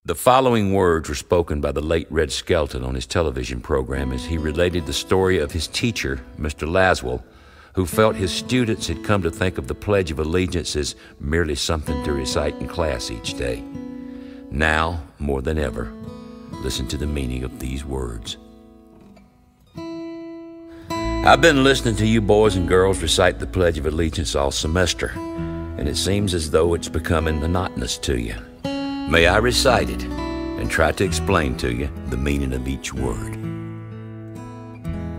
The following words were spoken by the late Red Skelton on his television program as he related the story of his teacher, Mr. Laswell, who felt his students had come to think of the Pledge of Allegiance as merely something to recite in class each day. Now, more than ever, listen to the meaning of these words. I've been listening to you boys and girls recite the Pledge of Allegiance all semester, and it seems as though it's becoming monotonous to you. May I recite it and try to explain to you the meaning of each word.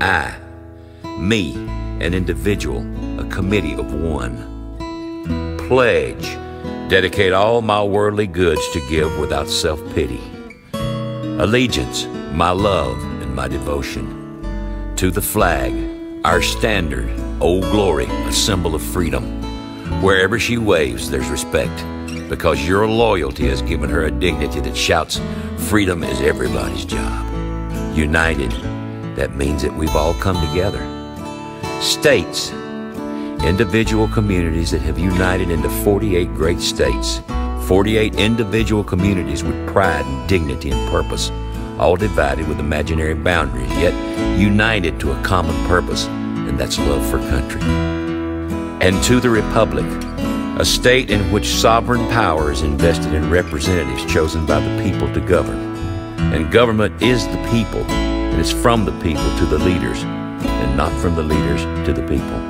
I, me, an individual, a committee of one. Pledge, dedicate all my worldly goods to give without self-pity. Allegiance, my love and my devotion. To the flag, our standard, Old Glory, a symbol of freedom. Wherever she waves, there's respect, because your loyalty has given her a dignity that shouts, freedom is everybody's job. United, that means that we've all come together. States, individual communities that have united into 48 great states, 48 individual communities with pride and dignity and purpose, all divided with imaginary boundaries, yet united to a common purpose, and that's love for country. And to the Republic, a state in which sovereign power is invested in representatives chosen by the people to govern. And government is the people, and it's from the people to the leaders, and not from the leaders to the people.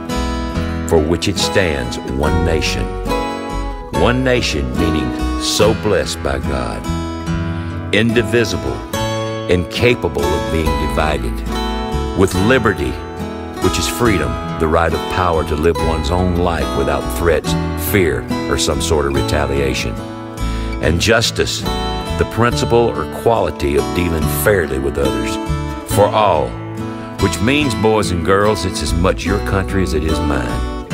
For which it stands, one nation. One nation meaning so blessed by God, indivisible, incapable of being divided, with liberty, which is freedom, the right of power to live one's own life without threats, fear, or some sort of retaliation. And justice, the principle or quality of dealing fairly with others, for all, which means, boys and girls, it's as much your country as it is mine.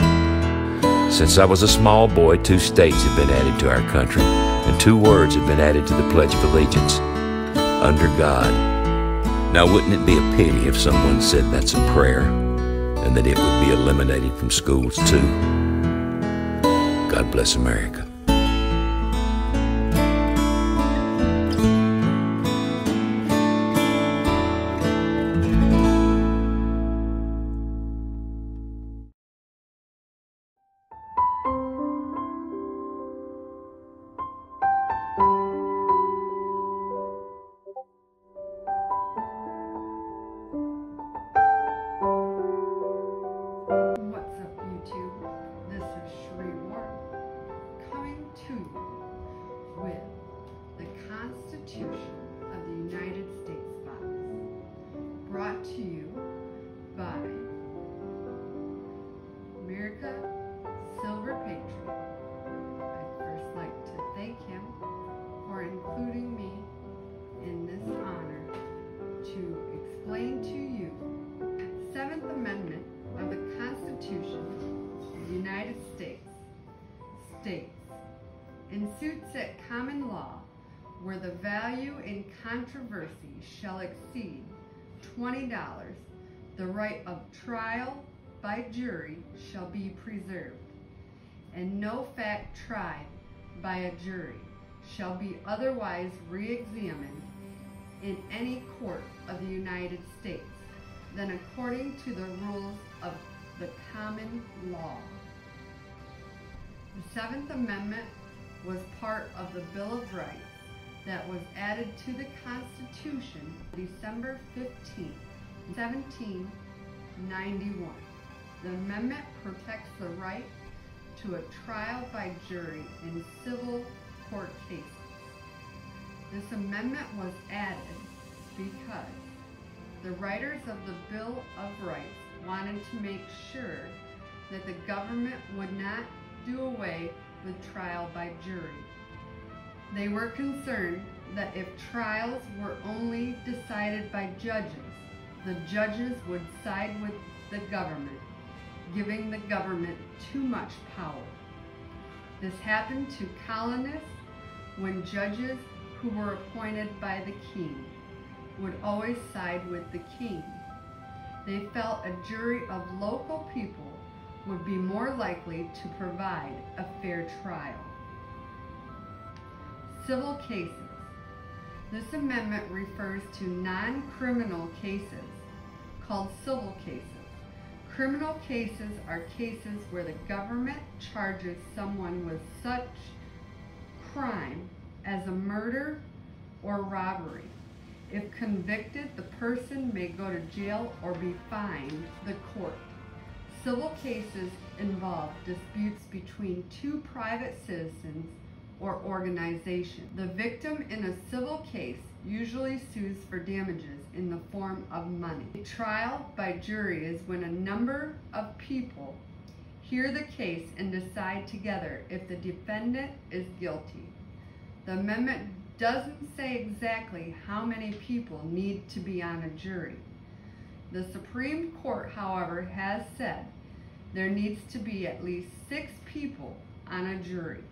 Since I was a small boy, 2 states have been added to our country, and 2 words have been added to the Pledge of Allegiance, under God. Now, wouldn't it be a pity if someone said that's a prayer, and that it would be eliminated from schools too? God bless America. Of the United States Fathers, brought to you by Merica, Silver Patriot. I'd first like to thank him for including me in this honor to explain to you the 7th Amendment of the Constitution of the United States states, in suits at common law, where the value in controversy shall exceed $20, the right of trial by jury shall be preserved, and no fact tried by a jury shall be otherwise re-examined in any court of the United States than according to the rules of the common law. The 7th Amendment was part of the Bill of Rights that was added to the Constitution December 15, 1791. The amendment protects the right to a trial by jury in civil court cases. This amendment was added because the writers of the Bill of Rights wanted to make sure that the government would not do away with trial by jury. They were concerned that if trials were only decided by judges, the judges would side with the government, giving the government too much power. This happened to colonists when judges who were appointed by the king would always side with the king. They felt a jury of local people would be more likely to provide a fair trial. Civil cases This amendment refers to non-criminal cases called civil cases. Criminal cases are cases where the government charges someone with such crime as a murder or robbery. If convicted, the person may go to jail or be fined the court. Civil cases involve disputes between two private citizens or organizations. The victim in a civil case usually sues for damages in the form of money. A trial by jury is when a number of people hear the case and decide together if the defendant is guilty. The amendment doesn't say exactly how many people need to be on a jury. The Supreme Court, however, has said there needs to be at least 6 people on a jury.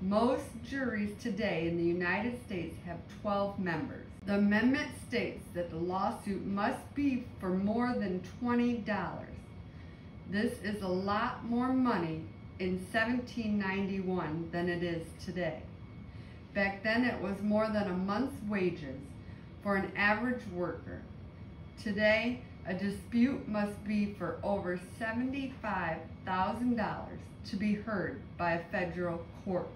Most juries today in the United States have 12 members. The amendment states that the lawsuit must be for more than $20. This is a lot more money in 1791 than it is today. Back then it was more than a month's wages for an average worker. Today, a dispute must be for over $75,000 to be heard by a federal court.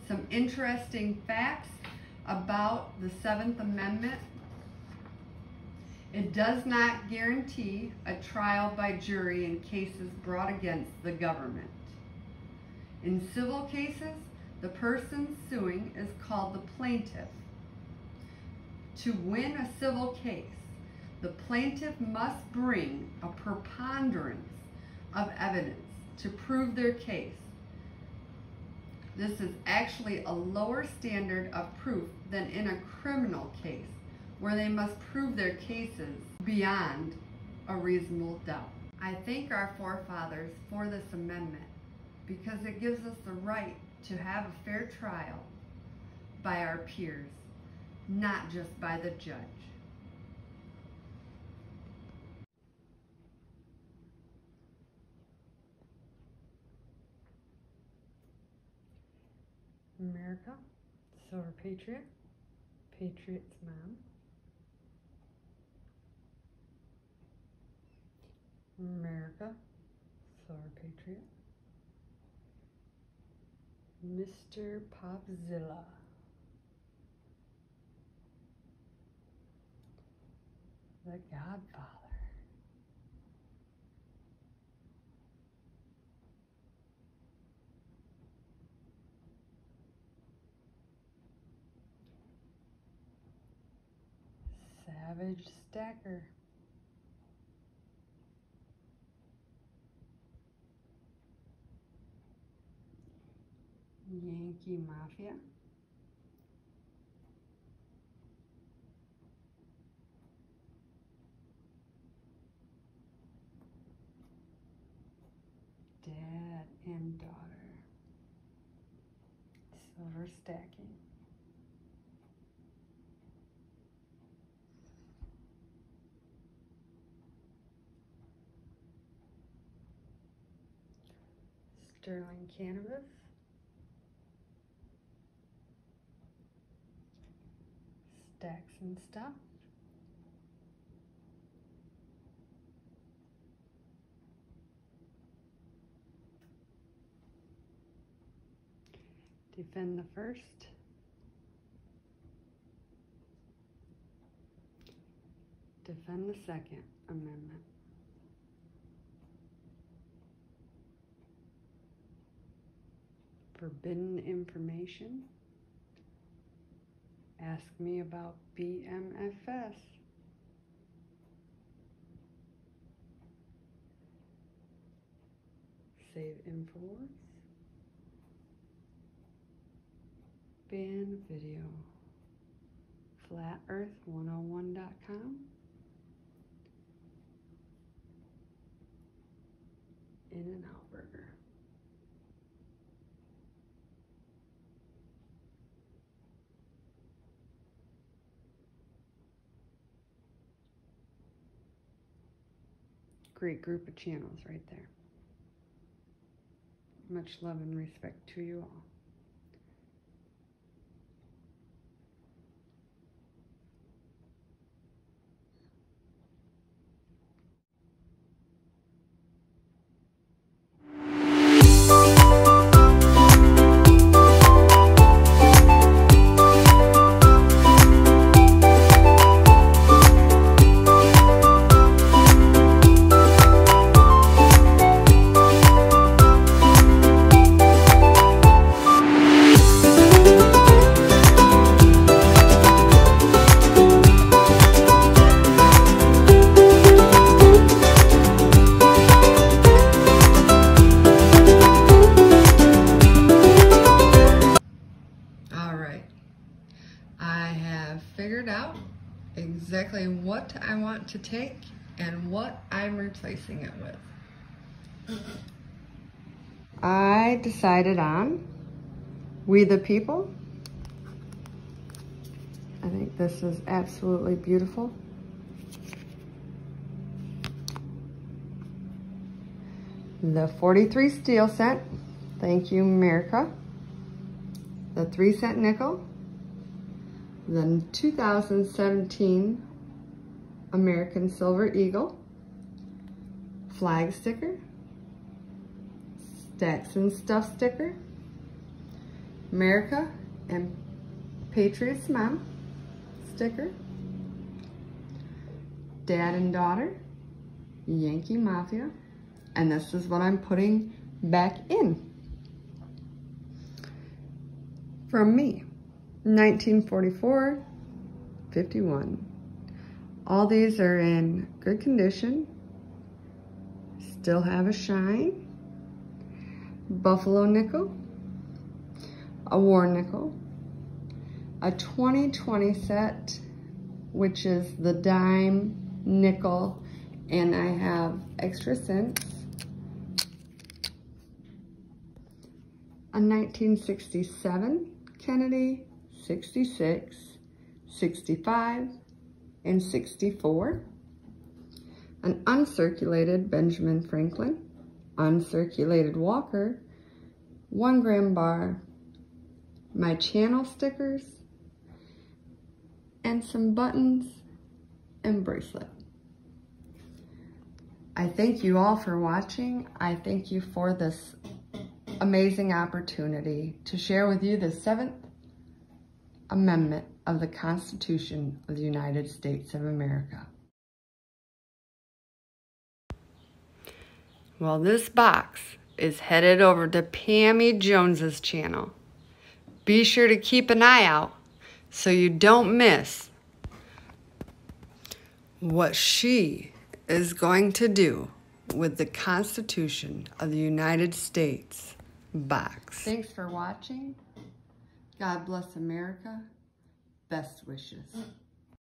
Some interesting facts about the 7th Amendment. It does not guarantee a trial by jury in cases brought against the government. In civil cases, the person suing is called the plaintiff. To win a civil case, the plaintiff must bring a preponderance of evidence to prove their case. This is actually a lower standard of proof than in a criminal case, where they must prove their cases beyond a reasonable doubt. I thank our forefathers for this amendment because it gives us the right to have a fair trial by our peers, not just by the judge. Merica, Silver Patriot, Patriot's mom. Merica, Silver Patriot. Mr. Popzilla. The Godfather. Savage Stacker. Yankee Mafia. Dad and daughter. Silver stacking. Sterling Cannabis. Stacks and Stuff. Defend the First. Defend the Second Amendment. Forbidden information. Ask me about BMFS. Save Infowars. Ban video. FlatEarth101.com. In-N-Out Burger. Great group of channels right there. Much love and respect to you all. exactly what I want to take and what I'm replacing it with. I decided on We the People. I think this is absolutely beautiful. The 43 steel cent, thank you Merica. The 3-cent nickel. The 2017 American Silver Eagle. Flag sticker. Stacks and Stuff sticker. Merica and Patriot's Mom sticker. Dad and Daughter. Yankee Mafia. And this is what I'm putting back in. From me, 1944, 51. All these are in good condition. Still have a shine. Buffalo nickel. A war nickel. A 2020 set, which is the dime nickel, and I have extra cents. A 1967 Kennedy, 66, 65, and 64. An uncirculated Benjamin Franklin, uncirculated Walker, 1 gram bar, my channel stickers, and some buttons and bracelet. I thank you all for watching. I thank you for this amazing opportunity to share with you the 7th Amendment of the Constitution of the United States of America. Well, this box is headed over to Pammy Jones's channel. Be sure to keep an eye out so you don't miss what she is going to do with the Constitution of the United States box. Thanks for watching. God bless America. Best wishes.